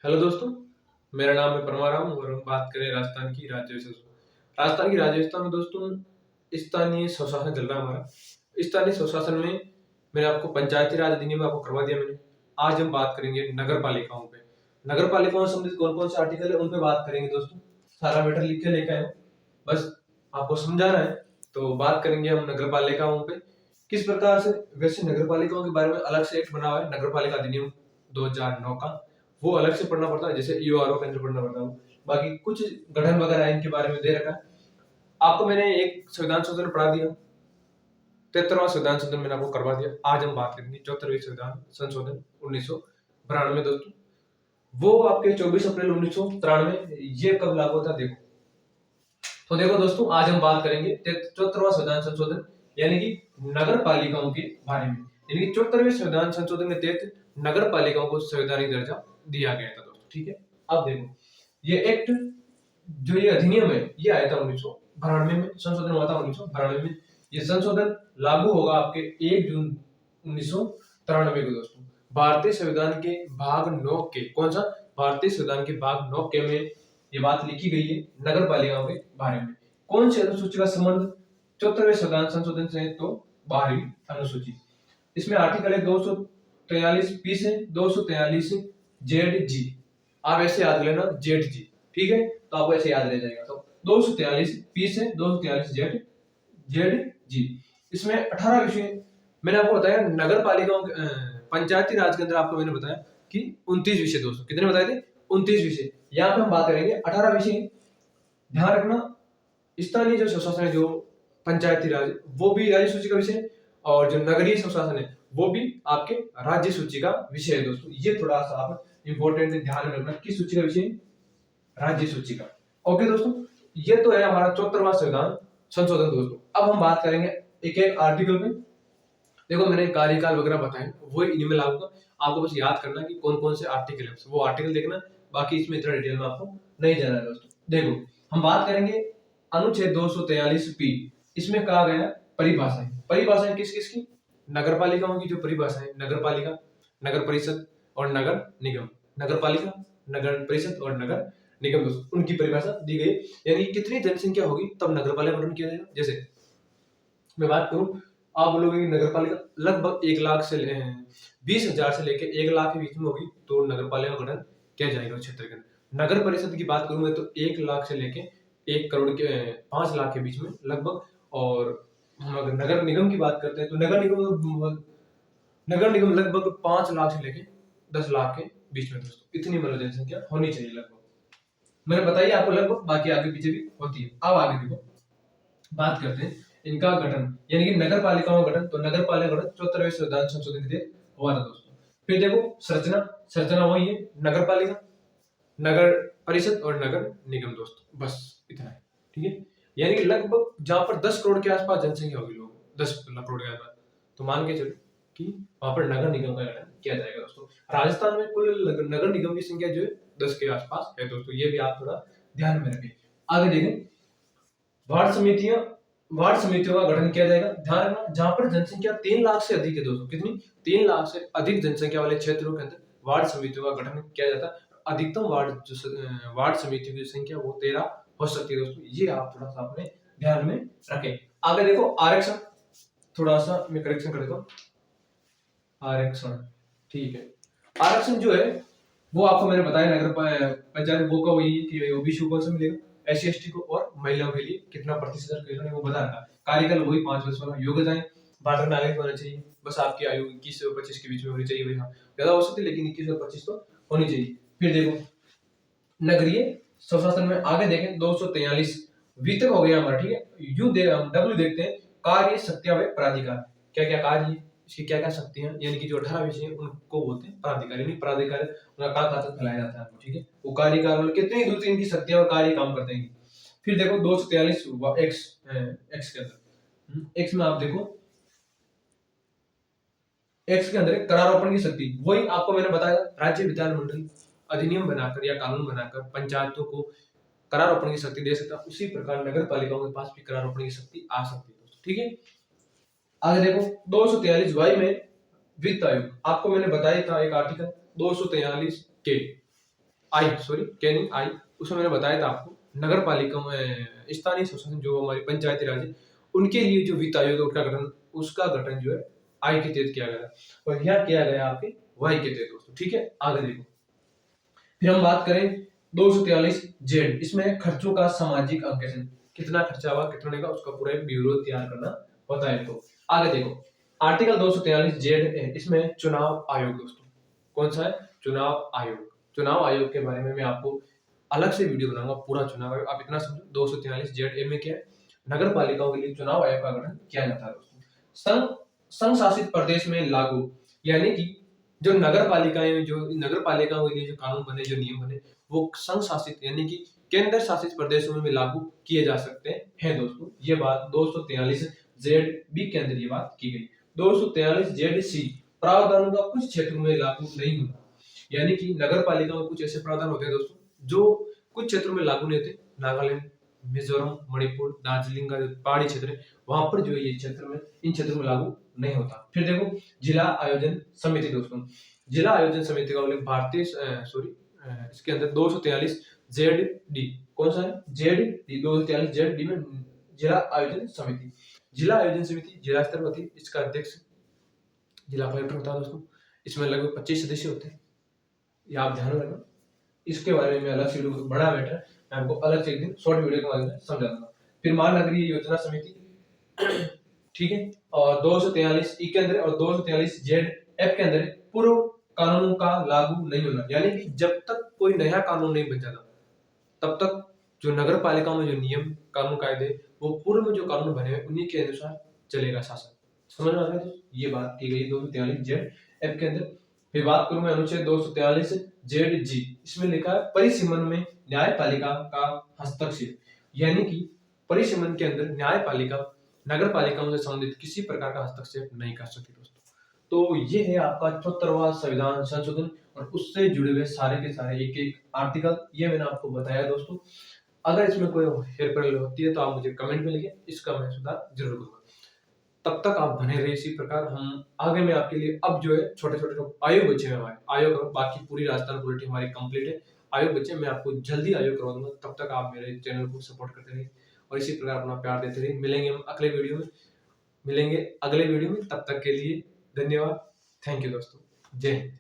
Hello दोस्तों, मेरा नाम है परमाराम और हम बात करें राजस्थान की राज्य व्यवस्था। राजस्थान की राज्य व्यवस्था में दोस्तों स्थानीय स्वशासन चल रहा है हमारा। स्थानीय स्वशासन में मैंने आपको पंचायती राज अधिनियम आपको करवा दिया मैंने। आज हम बात करेंगे नगर पालिकाओं पे। नगर पालिकाओं से संबंधित कौन कौन से आर्टिकल है उन पे बात करेंगे दोस्तों। सारा मैटर लिख के लेके आए हो, बस आपको समझाना है। तो बात करेंगे हम नगर पालिकाओं पे किस प्रकार से। वैसे नगर पालिकाओं के बारे में अलग से एक्ट बना हुआ है, नगर पालिका अधिनियम 2009 का, वो अलग से पढ़ना पड़ता है, जैसे ईओआरओ के अंदर पढ़ना पड़ता है। बाकी कुछ गठन वगैरह इनके बारे में दे रखा है आपको। मैंने एक संविधान संशोधन पढ़ा दिया, 73वां संविधान संशोधन मैंने आपको करवा दिया। आज हम बात करेंगे 74वें संविधान संशोधन 1992 दोस्तों। वो आपके 24 अप्रैल 1993 ये कब लागू होता देखो। तो देखो दोस्तों, आज हम बात करेंगे 74वां संविधान संशोधन यानी कि नगर पालिकाओं के बारे में। यानी कि 74वें संविधान संशोधन के तहत नगर पालिकाओं को संवैधानिक दर्जा दिया गया था दोस्तों। ठीक है, अब देखो ये एक्ट जो ये अधिनियम है ये आया था 1992 में, संशोधन हुआ था 1992 में। ये संशोधन लागू होगा आपके 1 जून 1993 को दोस्तों। भारतीय संविधान के भाग 9 के कौन सा भारतीय संविधान के भाग 9 के में ये बात लिखी गई है नगर पालिकाओं के बारे में। कौन सी अनुसूची का संबंध 74वें संविधान संशोधन से? तो 12वीं अनुसूची। इसमें आर्टिकल है 243 पी से 243 जेड जी। आप ऐसे याद लेना जेड जी, ठीक है, तो आपको ऐसे याद रह जाएगा। तो 243 पी से 243 जेड जेड जी। इसमें 18 विषय मैंने आपको बताया। नगर पालिकाओं पंचायती राज के अंदर आपको मैंने बताया कि 29 विषय दोस्तों। कितने बताए थे? 29 विषय। यहाँ पे हम बात करेंगे 18 विषय। ध्यान रखना, स्थानीय जो स्वशासन है, जो पंचायती राज, वो भी राज्य सूची का विषय, और जो नगरीय स्वशासन है वो भी आपके राज्य सूची का विषय है दोस्तों। ये थोड़ा सा आप इंपॉर्टेंट ध्यान में रखना, किस सूची का विषय? राज्य सूची का। ओके दोस्तों, ये तो है हमारा 74वां संविधान संशोधन दोस्तों। अब हम बात करेंगे एक एक आर्टिकल पे। देखो मैंने कार्यकाल वगैरह बताए, वो इन्हीं में लागू। आपको बस याद करना कि कौन कौन से आर्टिकल है, वो आर्टिकल देखना। बाकी इसमें इतना डिटेल में आपको नहीं जाना है दोस्तों। देखो हम बात करेंगे अनुच्छेद 243 पी। इसमें कहा गया परिभाषाएं। परिभाषाएं किस किस की? नगर पालिकाओं की जो परिभाषा है, नगर पालिका, नगर परिषद और नगर निगम। नगर पालिका, नगर परिषद और नगर निगम दोस्तों, उनकी परिभाषा दी गई। यानी कितनी जनसंख्या होगी तब नगर पालिका गठन किया जाएगा। जैसे मैं बात करूं, आप बोलोगे कि नगर पालिका लगभग 1 लाख से 20,000 से लेकर 1 लाख के बीच में होगी तो नगर पालिका गठन किया जाएगा उस क्षेत्र के अंदर। नगर परिषद की बात करूं मैं तो 1 लाख से लेके 1 करोड़ के 5 लाख के बीच में लगभग। और हम अगर नगर निगम की बात करते हैं तो नगर निगम लगभग 5 लाख से लेके 10 लाख के बीच में दोस्तों। इतनी मतलब जनसंख्या होनी चाहिए लगभग। मैंने बताइए आपको लगभग, बाकी आगे पीछे भी होती है। अब आगे देखो, बात करते हैं इनका गठन यानी कि नगर पालिकाओं का गठन। तो नगर पालिका गठन 74वें संविधान संशोधन के तहत हुआ था दोस्तों। फिर देखो संरचना, संरचना वही है, नगर पालिका, नगर परिषद और नगर निगम दोस्तों, बस इतना है। ठीक है, यानी कि लगभग जहां पर 10 करोड़ के आसपास जनसंख्या होगी, लोग 10 करोड़ के आसपास, तो मान के चलो कि वहां पर नगर निगम का गठन किया जाएगा दोस्तों। राजस्थान में कुल नगर निगम की संख्या जो है 10 के आसपास है दोस्तों। ये भी आप थोड़ा ध्यान में रखें। आगे देखें, वार्ड समितियां, वार्ड समितियों का गठन किया जाएगा। ध्यान रखना, जहां पर जनसंख्या 3 लाख से अधिक है दोस्तों, कितनी? 3 लाख से अधिक जनसंख्या वाले क्षेत्रों के अंदर वार्ड समितियों का गठन किया जाता है। अधिकतम वार्ड समितियों की संख्या वो 13 हो सकती है दोस्तों। ये आप थोड़ा सा अपने ध्यान में रखें। आगे देखो आरक्षण, थोड़ा सा मैं करेक्शन कर देता हूँ। आरक्षण, ठीक है, आरक्षण जो है वो आपको मैंने बताया नगर पंचायत वो का वही है कि ओबीसी को मिलेगा, एससी एसटी को, और महिलाओं के लिए कितना प्रतिशत वो बता रखा। कार्यकाल वही 5 वर्ष वाला। योग्यताएं भारत नागरिक होना चाहिए, बस आपकी आयु 21 से 25 के बीच में होनी चाहिए। भाई हाँ, ज्यादा हो सकती है लेकिन 21 और 25 तो होनी चाहिए। फिर देखो नगरीय स्वशासन में आगे देखें 243 वी तक हो गया हमारा। ठीक है, यू दे हम डब्ल्यू देखते हैं, कार्य शक्तियां व प्राधिकार। क्या क्या कार्य है, इसकी क्या क्या शक्तियां, यानी कि जो 18 विषय हैं उनको बोलते हैं प्राधिकार। यानी प्राधिकार उनका काम खाता फैलाया जाता है। ठीक है, वो कार्यकाल में कितनी दूसरी इनकी शक्तियां और कार्य काम करते हैं। फिर देखो 243 एक्स एक्स के अंदर, एक्स में आप देखो, एक्स के अंदर करारोपण की शक्ति। वही आपको मैंने बताया, राज्य विधानमंडल अधिनियम बनाकर या कानून बनाकर पंचायतों को करारोपण की शक्ति दे सकता, उसी प्रकार नगर पालिकाओं के पास भी करारोपण की शक्ति आ सकती है दोस्तों। ठीक है, आगे देखो 243 वाई में वित्त आयोग, आपको मैंने बताया था एक आर्टिकल 243 के, कैनिंग आई, उसमें मैंने बताया था आपको नगर पालिका में स्थानीय स्वशासन जो हमारी पंचायती राज है उनके लिए जो वित्त आयोग है उसका गठन जो है आई के तहत किया गया और यहाँ किया गया आपके वाई के तहत दोस्तों। ठीक है, आगे देखो। फिर हम बात करें 243 जेड, इसमें खर्चों का सामाजिक अंकेक्षण, कितना खर्चा हुआ कितने का उसका पूरा ब्यूरो तैयार करना होता है। तो आगे देखो आर्टिकल 243 जेड, इसमें चुनाव आयोग दोस्तों। कौन सा है? चुनाव आयोग। चुनाव आयोग के बारे में मैं आपको अलग से वीडियो बनाऊंगा, पूरा चुनाव आयोग। आप इतना समझो 243 जेड ए में क्या है, नगर पालिकाओं के लिए चुनाव आयोग का गठन किया जाता है दोस्तों। संघ शासित प्रदेश में लागू, यानी कि जो नगर पालिकाओं के लिए जो कानून बने, जो नियम बने, वो संघ शासित यानी कि केंद्र शासित प्रदेशों में लागू किए जा सकते हैं दोस्तों। ये बात 243 जेड बी के अंदर ये बात की गई। 243 जेड सी, प्रावधानों का कुछ क्षेत्रों में लागू नहीं होता, यानी कि नगर पालिका में कुछ ऐसे प्रावधान होते हैं दोस्तों जो कुछ क्षेत्रों में लागू नहीं होते। नागालैंड, मिजोरम, मणिपुर, दार्जिलिंग का जो पहाड़ी क्षेत्र है वहां पर जो ये क्षेत्र में इन क्षेत्रों में लागू नहीं होता। फिर देखो जिला आयोजन समिति दोस्तों। जिला आयोजन समिति का उल्लेख भारतीय इसके अंदर 243 जेड डी, कौन सा है? जेड डी, 243 जेड डी में जिला आयोजन समिति। जिला आयोजन समिति जिला स्तर पर होती है, इसका अध्यक्ष जिला कलेक्टर होता है दोस्तों। इसमें लगभग 25 सदस्य होते हैं, ये आप ध्यान रखना। इसके बारे में अलग से वीडियो, बड़ा मैटर है, मैं आपको अलग से एक दिन शॉर्ट वीडियो के माध्यम से समझा दूंगा। फिर महानगरीय योजना समिति, ठीक है, और 243 ई के अंदर और 243 जेड एफ के अंदर पूर्व कानूनों का लागू नहीं होना, यानी कि जब तक कोई नया कानून नहीं बन जाता तब तक जो नगर पालिका में जो नियम कानून कायदे वो पूर्व में जो कानून बने हुए उन्हीं के अनुसार चलेगा शासन। समझ में आ रहा है? ये बात की गई 243 जेड एफ के अंदर। फिर बात करूं मैं अनुच्छेद 243 जेड जी, इसमें लिखा है परिसीमन में न्यायपालिका का हस्तक्षेप, यानी कि परिसीमन के अंदर न्यायपालिका नगर पालिकाओं से संबंधित किसी प्रकार का हस्तक्षेप नहीं कर सकती दोस्तों। तो ये है आपका 74वां संविधान संशोधन और उससे जुड़े हुए सारे के सारे एक एक आर्टिकल, ये मैंने आपको बताया दोस्तों। अगर इसमें कोई हेरफेर होती है तो आप मुझे कमेंट में लिखिए, इसका मैं सुधार जरूर करूंगा। तब तक आप बने रहिए इसी प्रकार। हम आगे में आपके लिए अब जो है छोटे छोटे आयोग बच्चे हैं हमारे, आयोग और बाकी पूरी राजस्थान पॉलिटी हमारी कंप्लीट है। आयोग बच्चे मैं आपको जल्दी आयोग करवा दूंगा, तब तक आप मेरे चैनल को सपोर्ट करते रहिए और इसी प्रकार अपना प्यार देते रहिए। मिलेंगे हम अगले वीडियो में, तब तक के लिए धन्यवाद। थैंक यू दोस्तों, जय हिंद।